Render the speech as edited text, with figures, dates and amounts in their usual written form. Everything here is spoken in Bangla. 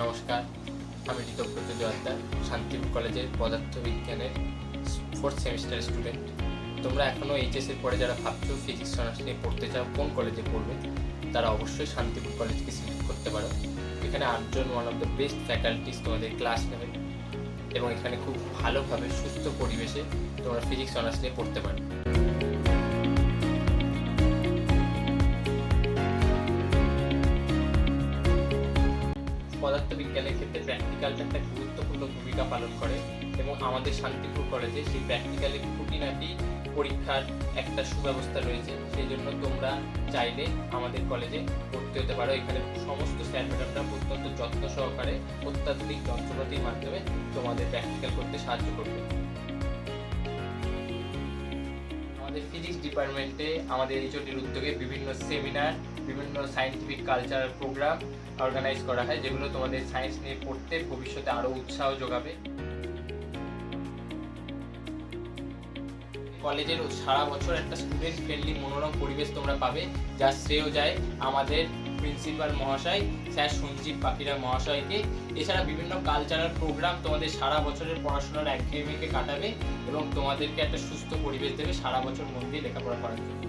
নমস্কার, আমি ঋতব্রত জোয়ারদার, শান্তিপুর কলেজের পদার্থবিজ্ঞানের 4th সেমিস্টার স্টুডেন্ট। তোমরা এখনও এইচএসের পরে যারা ভাবছো ফিজিক্স অনার্স নিয়ে পড়তে চাও, কোন কলেজে পড়বে, তারা অবশ্যই শান্তিপুর কলেজকে সিলেক্ট করতে পারো। এখানে 8 জন one of the best faculties তোমাদের ক্লাস নেবে এবং এখানে খুব ভালোভাবে সুস্থ পরিবেশে তোমরা ফিজিক্স অনার্স নিয়ে পড়তে পারো। পদার্থবিজ্ঞানের ক্ষেত্রে প্র্যাকটিক্যালটা একটা গুরুত্বপূর্ণ ভূমিকা পালন করে এবং আমাদের শান্তিপুর কলেজে সেই প্র্যাকটিক্যালের খুঁটিনাটি পরীক্ষার একটা সুব্যবস্থা রয়েছে। সেই জন্য তোমরা চাইলে আমাদের কলেজে ভর্তি হতে পারো। এখানে সমস্ত স্যার ম্যাডামরা অত্যন্ত যত্ন সহকারে অত্যাধুনিক যন্ত্রপাতির মাধ্যমে তোমাদের প্র্যাকটিক্যাল করতে সাহায্য করবে। আমাদের ফিজিক্স ডিপার্টমেন্টে আমাদের এইচওডির উদ্যোগে বিভিন্ন সেমিনার, বিভিন্ন সায়েন্টিফিক কালচারাল প্রোগ্রাম অর্গানাইজ করা হয়, যেগুলো তোমাদের সায়েন্স নিয়ে পড়তে ভবিষ্যতে আরও উৎসাহ যোগাবে। কলেজের সারা বছর একটা স্টুডেন্ট ফ্রেন্ডলি মনোরম পরিবেশ তোমরা পাবে, যার শ্রেয় যায় আমাদের প্রিন্সিপাল মহাশয় স্যার সঞ্জীব পাখিরা মহাশয়কে। এছাড়া বিভিন্ন কালচারাল প্রোগ্রাম তোমাদের সারা বছরের পড়াশোনার একঘেয়েমিকে কাটাবে এবং তোমাদেরকে একটা সুস্থ পরিবেশ দেবে সারা বছর মন দিয়ে লেখাপড়া করার জন্য।